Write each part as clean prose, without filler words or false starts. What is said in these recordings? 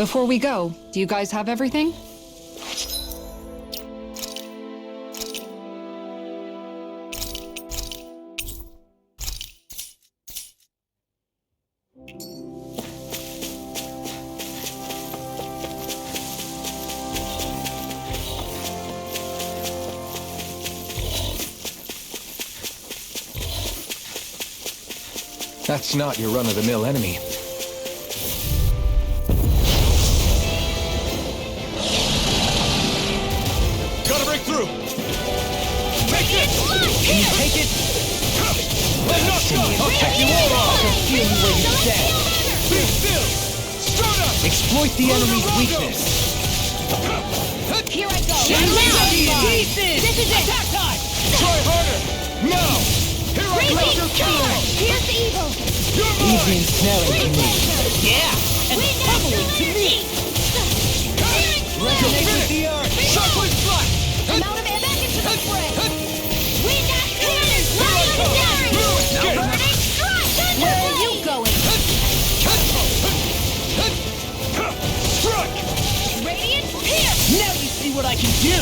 Before we go, do you guys have everything? That's not your run-of-the-mill enemy. Gotta break through! Take it! Can you take it? I'll take you all off! Feel you where you stand. Be still! Start up! Exploit the enemy's weakness. Here I go. This is it. Attack time! Try harder! Now! Here I go! Here's the evil. Easy and smelling to me. Yeah. And bubbling to me. Resonate with the earth. Shockwave flash! I'm out of air back into the fray. Wind after wind. Burning strike. Where are you going? Strike! Radiant pierce. Now you see what I can do.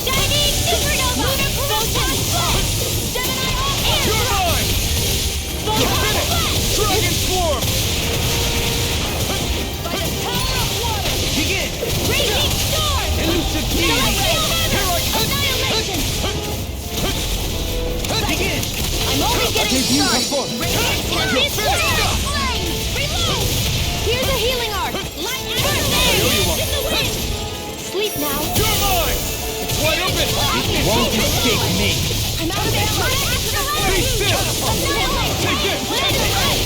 Shining supernova. Lunar photon flash. Gemini on air. You're mine! Photon flash. Dragon swarm! By the power of water. Begin. Raging storm. Elusive deity. Annihilation. Begin. I'm only getting Debut started. performance. Radiant flame. Reload. Here's a healing arc. Light first aid. In the wind. Sleep now. You're mine! It's wide open! Won't escape me. I'm out of ammo. Be still! Annihilation. Take it! Land of light.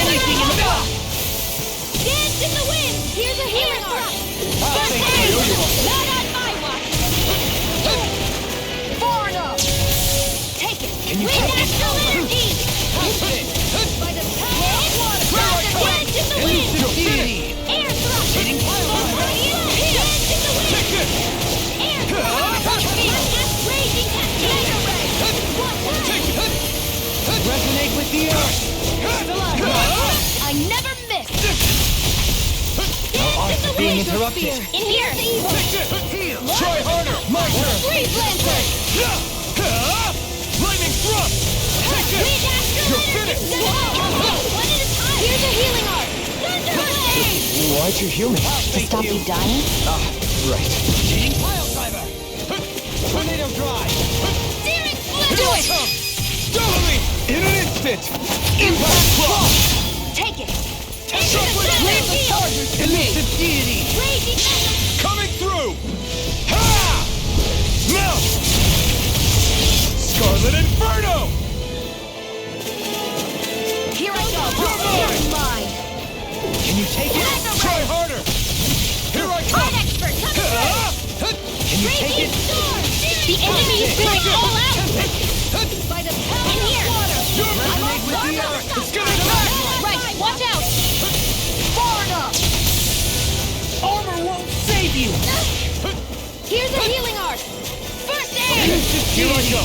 Anything in the box. Dance in the wind. Here's a healing arc. I'll First take aid. it. Not on my watch. Far enough. Take it. Can you Wind take it? astral energy. By the power of water. Dance in the wind. Elusive deity. Air thrust. Dance in the wind. Take this! Air thrust. Raging cascade array. Take it! Resonate with the earth. I never miss. Our art Dance in is the being wind. interrupted. In here. Take this! Try harder! My turn! Freeze lancer. Lightning thrust! Take Wind this! astral You're energy. finished! One at a time. Here's a healing arc. Thunder blade. Why'd you heal me? To stop you dying? Ah, right. Cheating pile driver. Tornado drive. Searing flame. Here I come! Doubly! In an instant! Impact clock! Take it. Shockwave Where's the Chargers to me. Elusive deity. Raging metal. Coming through! Ha! Now! Scarlet Inferno! Here I go. You're You're mine. Can you take it? Try harder! Here I come! Art expert, come through. Can you take Raging it? storm. The enemy is going all out. By the power of water. I'm all Resonate with the earth. It's gonna attack! Right, watch out. Far enough. Armor won't save you. Here's a healing arc. First aid. Elusive Here I deity. go!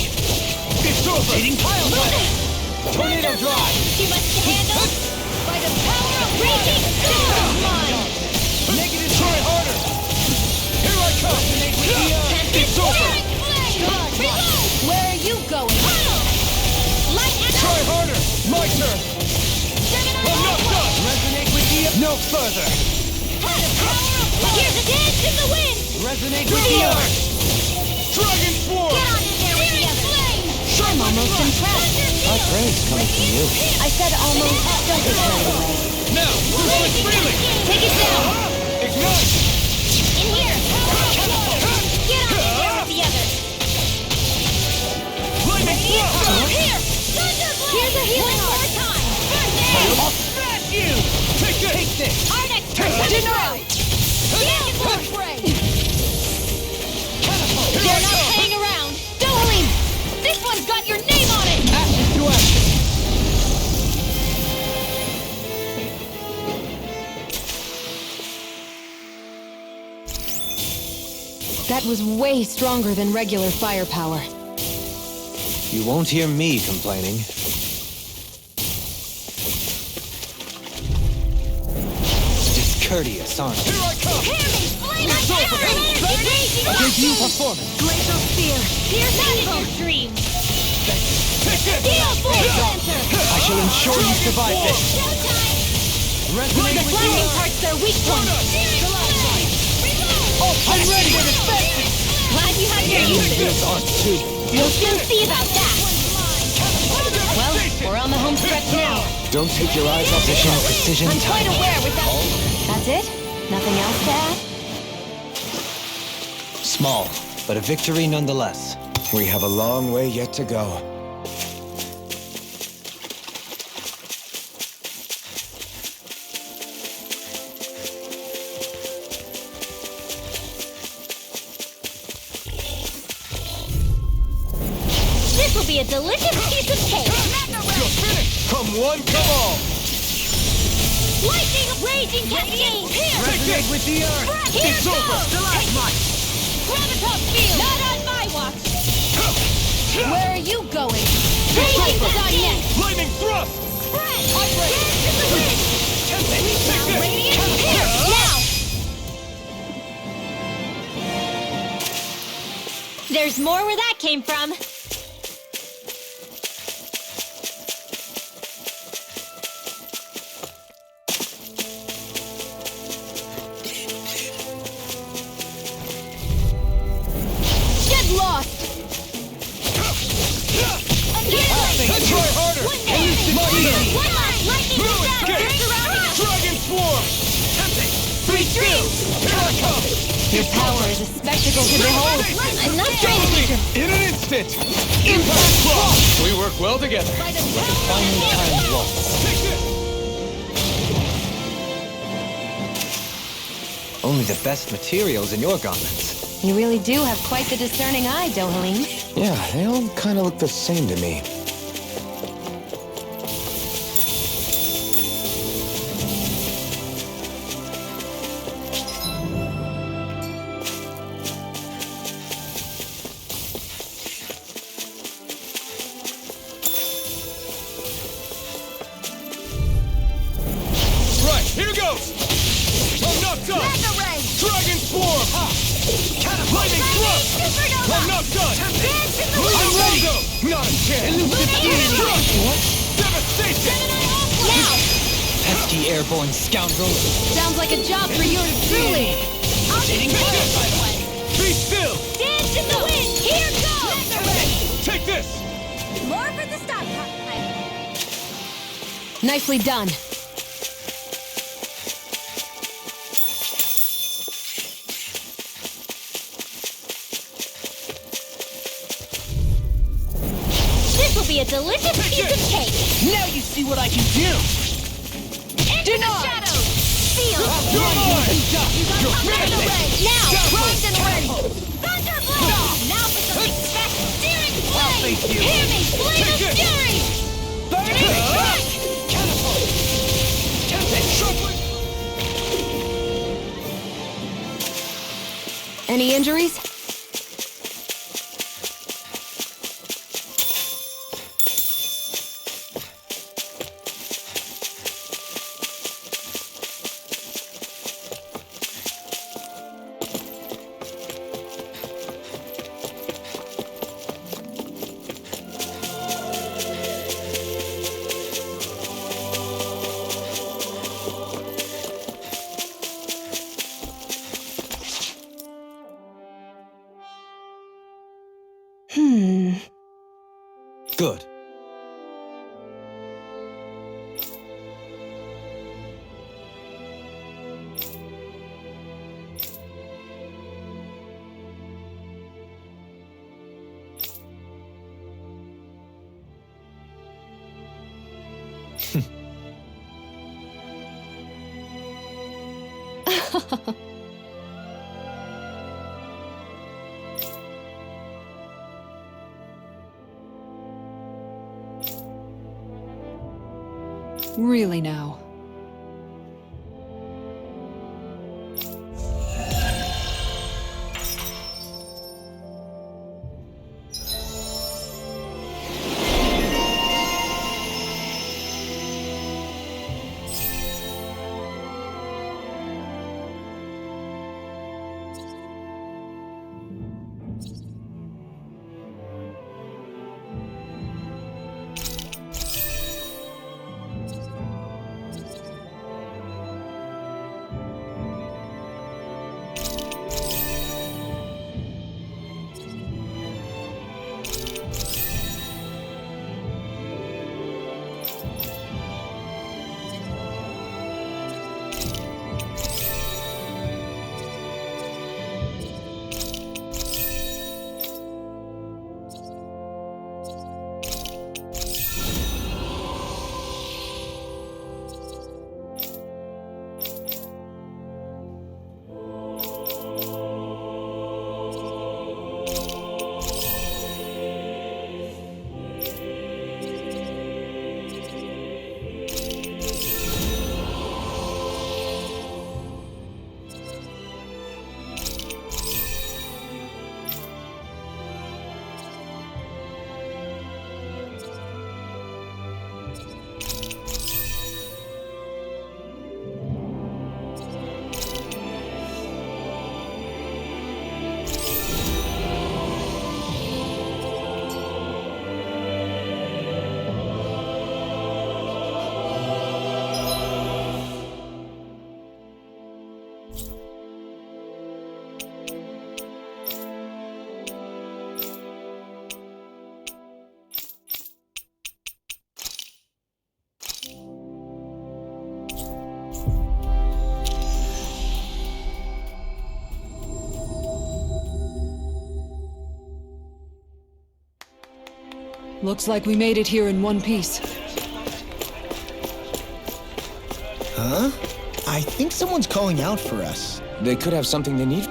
It's over! Cheating pile driver. Tornado drive. Too much to handle. By the power of raging storm. Mine. Negative! Try harder! Here I come! It's over! Searing flame. Reload. Where are you going? Light Try action. harder! My turn! Gemini I'm not on done! Resonate with the earth. No further. By the power of water. Here's a dance in the wind. Resonate with the earth. Dragon Swarm! Get on in there with the others. I'm almost impressed. Our praise coming from you. I said almost. Don't get carried away. Now! Switch freely! Take it down. Ignite! In here. Get on in there with the others. Lightning thrust! Here. Thunderblade. Here's a healing arc. Time. First aid. I'll smash you. Take this! Take this. Our next person. Denied. Healing force ray. They're not hanging around. Dohalim. This one's got your name on it. Ashes to ashes. That was way stronger than regular firepower. You won't hear me complaining. courteous, aren't you? Here I come! Hear me! Flame It's like over. energy! Debut performance. Glacial Spear! Here's that in your dreams! Take this! Steel Force Center! I shall ensure you survive this. Showtime! Resonate The with flaming you. part's their weak point! I'm ready to defend. Glad you had your uses! These aren't too. You'll soon see about that! Well, we're on the home stretch now. Don't take your eyes off precision I'm quite timing. aware with that. That's it? Nothing else to add? Small, but a victory nonetheless. We have a long way yet to go. This will be a delicious piece of cake. You're finished! Come one, come all! Lightning raging cascade. Here. Resonate with the earth. Here It's goes. over. Stalagmite. Gravitas field. Not on my watch. Where are you going? Raging is on next. Lightning thrust! Spread. Dance in the wind. Now radiant. Here. Now. There's more where that came from. Get lost! And try harder! One last lightning No down. escape! Dragon swarm! Three streams. Here I come! Your power is a spectacle to behold. I'm not trying to get your In an instant! Impact cross! We work well together. by the Finally timed waltz. Take this! Only the best materials in your garments. You really do have quite the discerning eye, Dahnan. Yeah, they all kind of look the same to me. Right, here goes! I'm not done! Mega Ray. Dragon swarm! Ha! Lightning thrust! Supernova. I'm not done! Dance in the I'm wind. ready! Not a chance! Illuminating Thrust! Devastation! Now. Pesky airborne scoundrels. Sounds like a job for you truly. I'll take this one. Be still! Dance in the wind. Here goes. Mega Ray. Take this! More for the stop. Nicely done. This will be a delicious piece of cake. Now you see what I can do. Into the shadows. Feel. You're mine! You're Mega finished! Ray. Now. Down. Primed and ready. Thunder blow. Now for something special. Searing flame. face you. Hear me. Flame of Take it. fury. Burning Strike. Any injuries? Good. Really now. Looks like we made it here in one piece. Huh? I think someone's calling out for us. They could have something they need.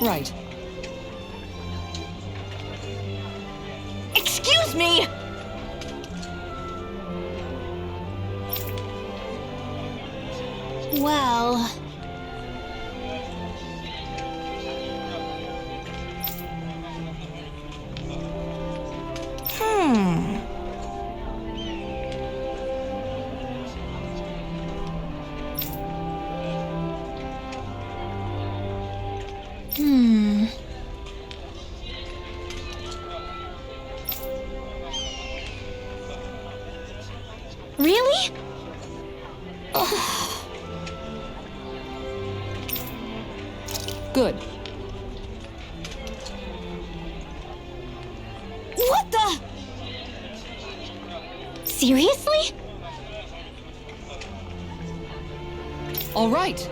Right. Excuse me! Well... Really? Good. What the? Seriously? All right.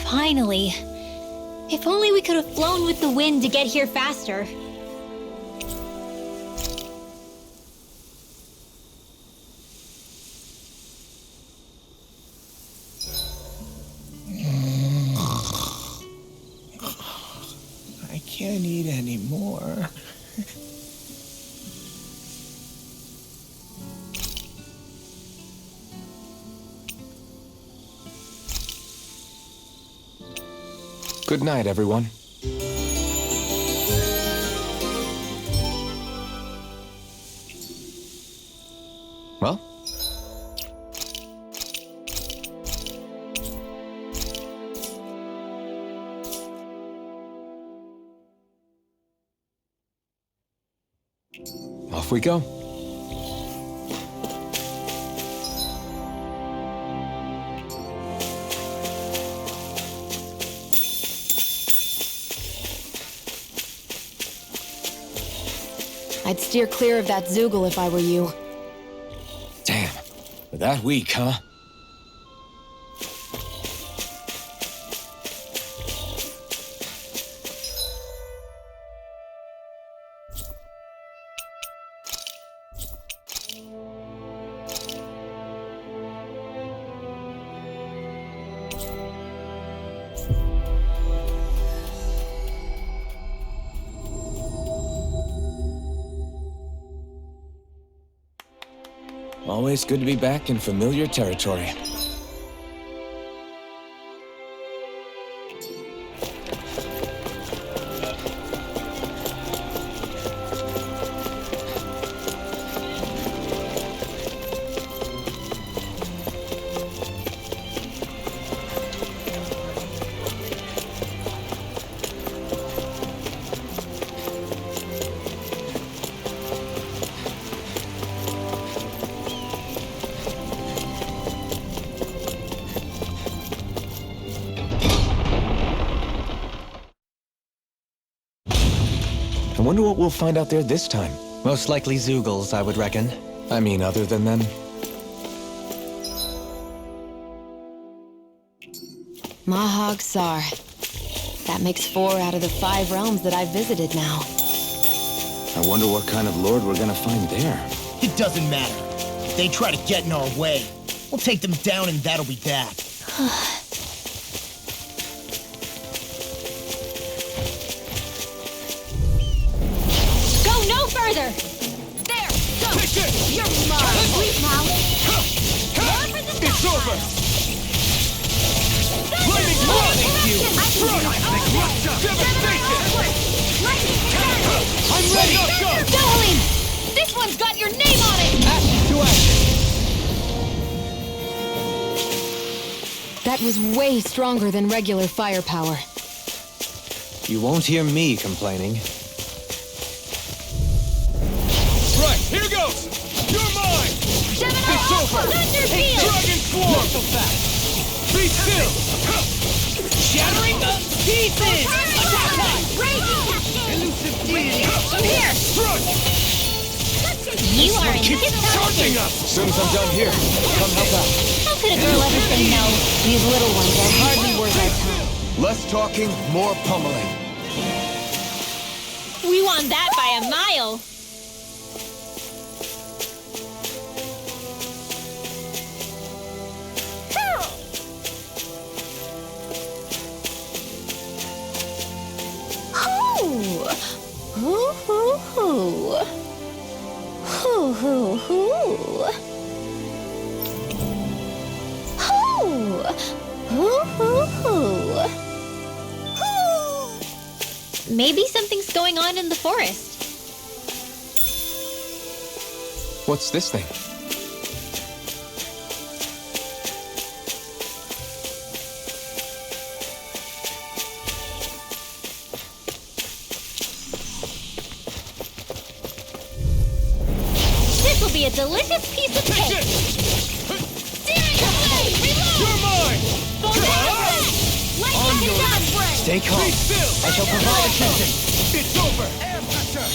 Finally. If only we could have flown with the wind to get here faster. I can't eat anymore. Good night, everyone. Well? Off we go. I'd steer clear of that Zoogle if I were you. Damn. We're that weak, huh? Always good to be back in familiar territory. I wonder what we'll find out there this time. Most likely Zoogles, I would reckon. I mean, other than them. MAAAAANN. That makes 4 out of the 5 realms that I've visited now. I wonder what kind of lord we're gonna find there. It doesn't matter. If they try to get in our way, we'll take them down and that'll be that. Go no further! There! Go! heart! Lightning thrust! Thank you. Devastation! I'm ready! Go, Helene! This one's got your name on it! Ashes to ashes! That was way stronger than regular firepower. You won't hear me complaining. Right, here goes! You're mine! It's over! Dragon Swarm! Not so fast! Be still! Shattering the pieces! Attack time! Elusive deity! I'm here! Thrust! You are in Keep tip-top charging shape. us! Soon as I'm done here, come help out. How could a girl ever say no? These little ones are hardly worth our time. Less talking, more pummeling. We won that by a mile. Hoo hoo hoo. Hoo hoo hoo. Hoo. Hoo hoo hoo. Hoo. Maybe something's going on in the forest. What's this thing? This will be a delicious piece of Take cake. this! Searing blade, reload! You're mine! Light your gun, friend! Stay calm. Be still! I shall provide assistance. It's over! Air pressure!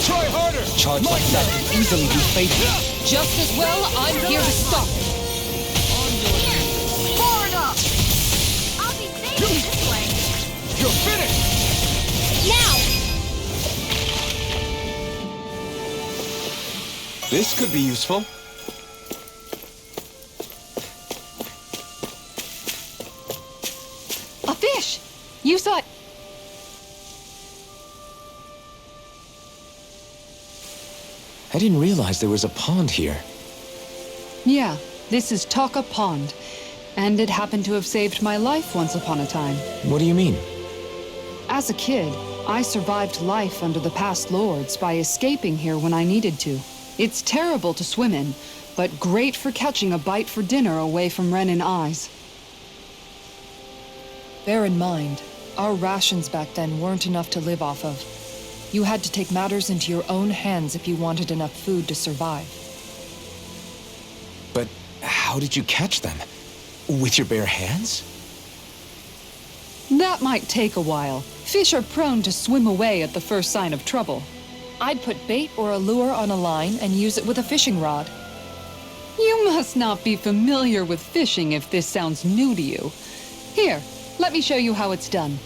Try harder! Charge like that can easily be fatal. Just as well, I'm here to stop. Forward up! I'll be safe this way. You're finished! Now! This could be useful. A fish! You saw it. I didn't realize there was a pond here. Yeah, this is Taka Pond, and it happened to have saved my life once upon a time. What do you mean? As a kid, I survived life under the past lords by escaping here when I needed to. It's terrible to swim in, but great for catching a bite for dinner away from Renan eyes. Bear in mind, our rations back then weren't enough to live off of. You had to take matters into your own hands if you wanted enough food to survive. But how did you catch them? With your bare hands? That might take a while. Fish are prone to swim away at the first sign of trouble. I'd put bait or a lure on a line and use it with a fishing rod. You must not be familiar with fishing if this sounds new to you. Here, let me show you how it's done.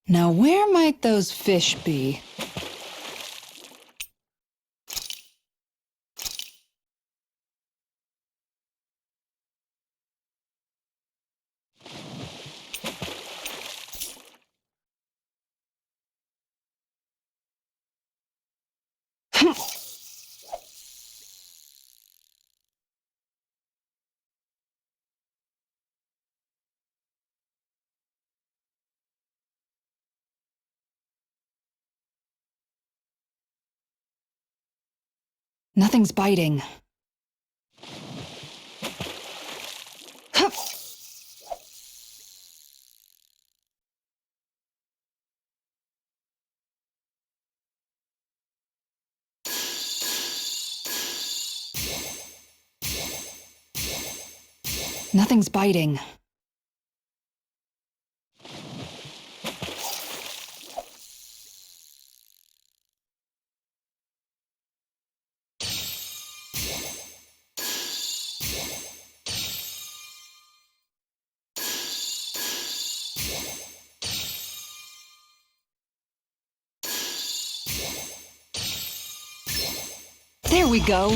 Now, where might those fish be? Nothing's biting. Nothing's biting. we go.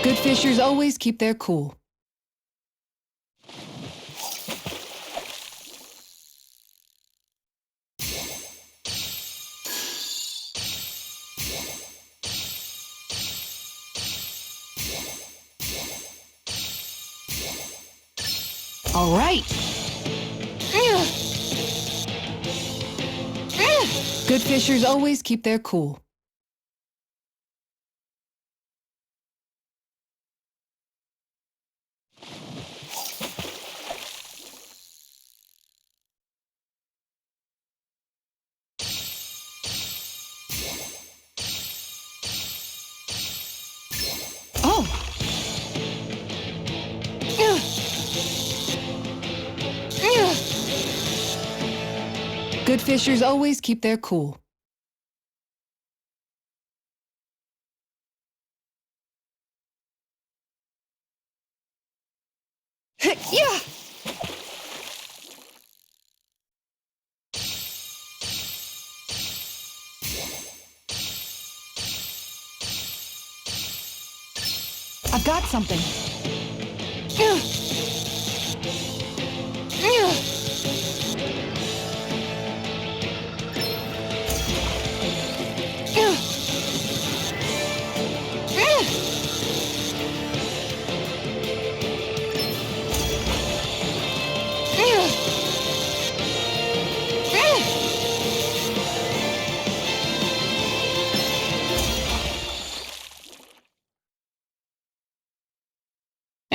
Good fishers always keep their cool. All right. Good fishers always keep their cool. Oh. Good fishers always keep their cool. Yeah. I've got something.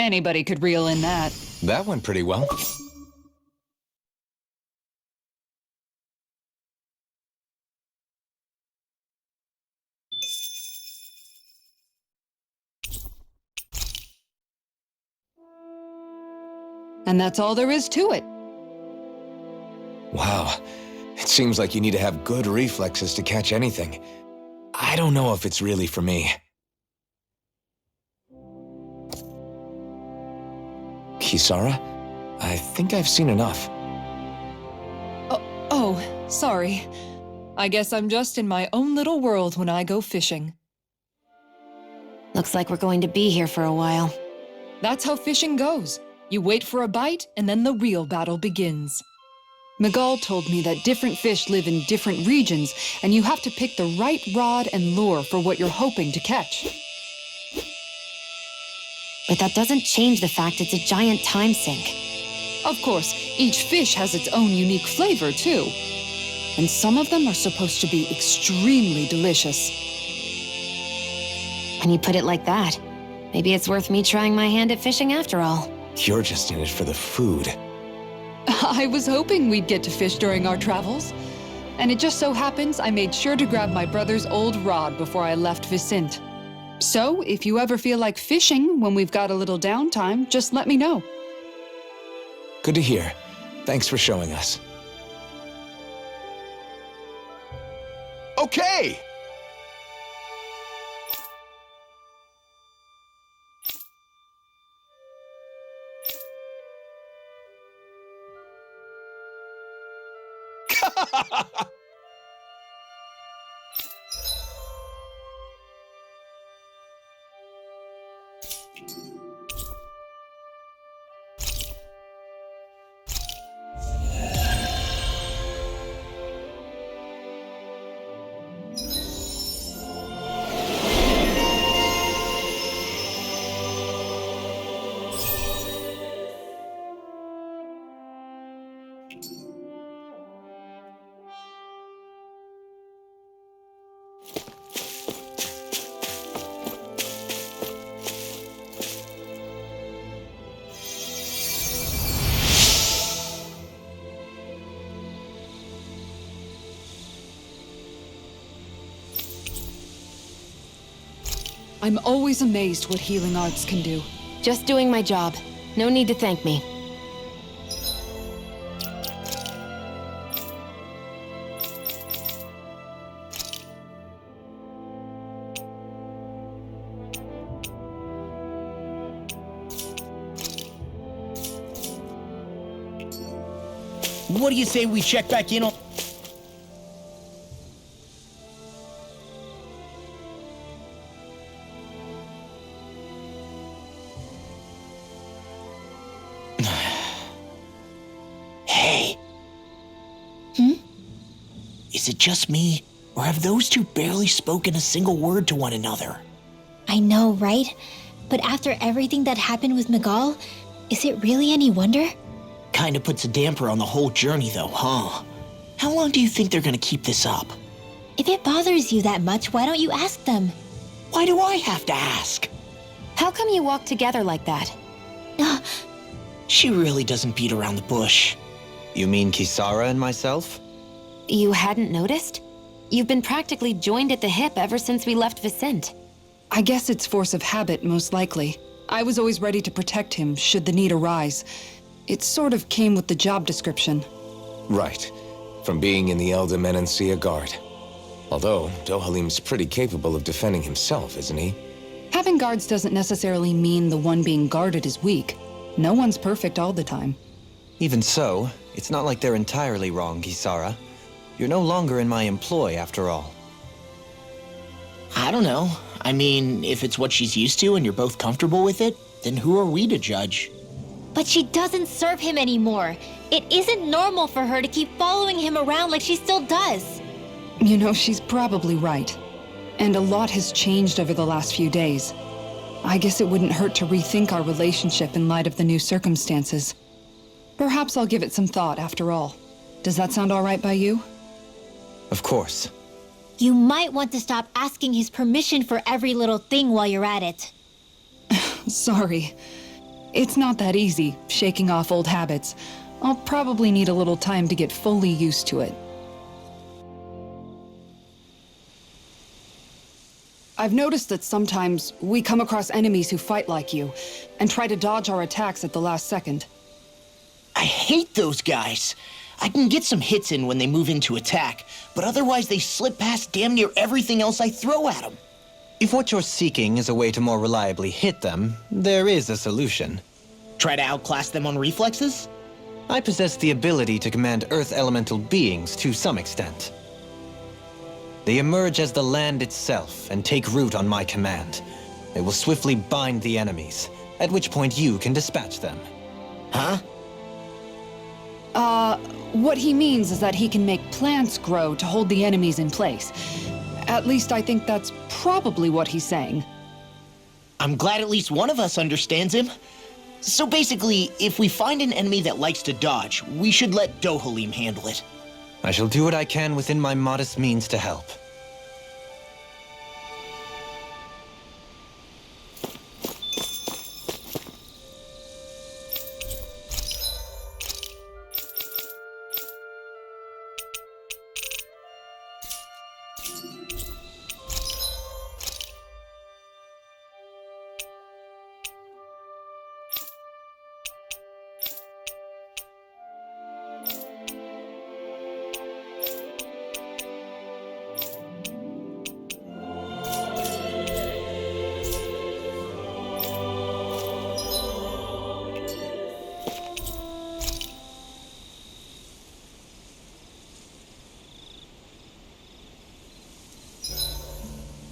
Anybody could reel in that. That went pretty well. And that's all there is to it. Wow. It seems like you need to have good reflexes to catch anything. I don't know if it's really for me. Kisara? I think I've seen enough. Oh, sorry. I guess I'm just in my own little world when I go fishing. Looks like we're going to be here for a while. That's how fishing goes. You wait for a bite, and then the real battle begins. Miguel told me that different fish live in different regions, and you have to pick the right rod and lure for what you're hoping to catch. But that doesn't change the fact it's a giant time sink. Of course, each fish has its own unique flavor, too. And some of them are supposed to be extremely delicious. When you put it like that, maybe it's worth me trying my hand at fishing after all. You're just in it for the food. I was hoping we'd get to fish during our travels. And it just so happens I made sure to grab my brother's old rod before I left Vicente. So, if you ever feel like fishing when we've got a little downtime, just let me know. Good to hear. Thanks for showing us. Okay! I'm always amazed what healing arts can do. Just doing my job. No need to thank me. What do you say we check back in on... Hey. Is it just me, or have those two barely spoken a single word to one another? I know, right? But after everything that happened with Miguel, is it really any wonder? Kinda puts a damper on the whole journey though, huh? How long do you think they're gonna keep this up? If it bothers you that much, why don't you ask them? Why do I have to ask? How come you walk together like that? She really doesn't beat around the bush. You mean Kisara and myself? You hadn't noticed? You've been practically joined at the hip ever since we left Vicente. I guess it's force of habit, most likely. I was always ready to protect him, should the need arise. It sort of came with the job description. Right. From being in the Elder Menancia Guard. Although, Dohalim's pretty capable of defending himself, isn't he? Having guards doesn't necessarily mean the one being guarded is weak. No one's perfect all the time. Even so, it's not like they're entirely wrong, Kisara. You're no longer in my employ, after all. I don't know. I mean, if it's what she's used to and you're both comfortable with it, then who are we to judge? But she doesn't serve him anymore. It isn't normal for her to keep following him around like she still does. You know, she's probably right. And a lot has changed over the last few days. I guess it wouldn't hurt to rethink our relationship in light of the new circumstances. Perhaps I'll give it some thought after all. Does that sound all right by you? Of course. You might want to stop asking his permission for every little thing while you're at it. Sorry. It's not that easy, shaking off old habits. I'll probably need a little time to get fully used to it. I've noticed that sometimes we come across enemies who fight like you, and try to dodge our attacks at the last second. I hate those guys. I can get some hits in when they move into attack, but otherwise they slip past damn near everything else I throw at them. If what you're seeking is a way to more reliably hit them, there is a solution. Try to outclass them on reflexes? I possess the ability to command Earth elemental beings to some extent. They emerge as the land itself and take root on my command. They will swiftly bind the enemies, at which point you can dispatch them. Huh? What he means is that he can make plants grow to hold the enemies in place. At least I think that's probably what he's saying. I'm glad at least one of us understands him. So basically, if we find an enemy that likes to dodge, we should let Dohalim handle it. I shall do what I can within my modest means to help.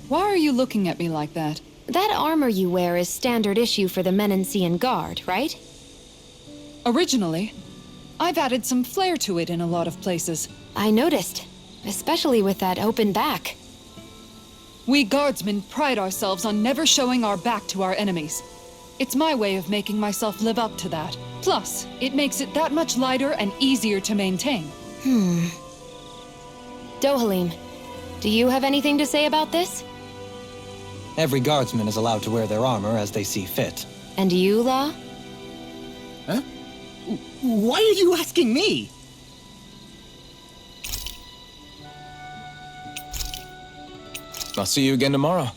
Why are you looking at me like that? That armor you wear is standard issue for the Menancian Guard, right? Originally, I've added some flair to it in a lot of places. I noticed, especially with that open back. We guardsmen pride ourselves on never showing our back to our enemies. It's my way of making myself live up to that. Plus, it makes it that much lighter and easier to maintain. Dohalim, do you have anything to say about this? Every guardsman is allowed to wear their armor as they see fit. And you, Law? Huh? Why are you asking me? I'll see you again tomorrow.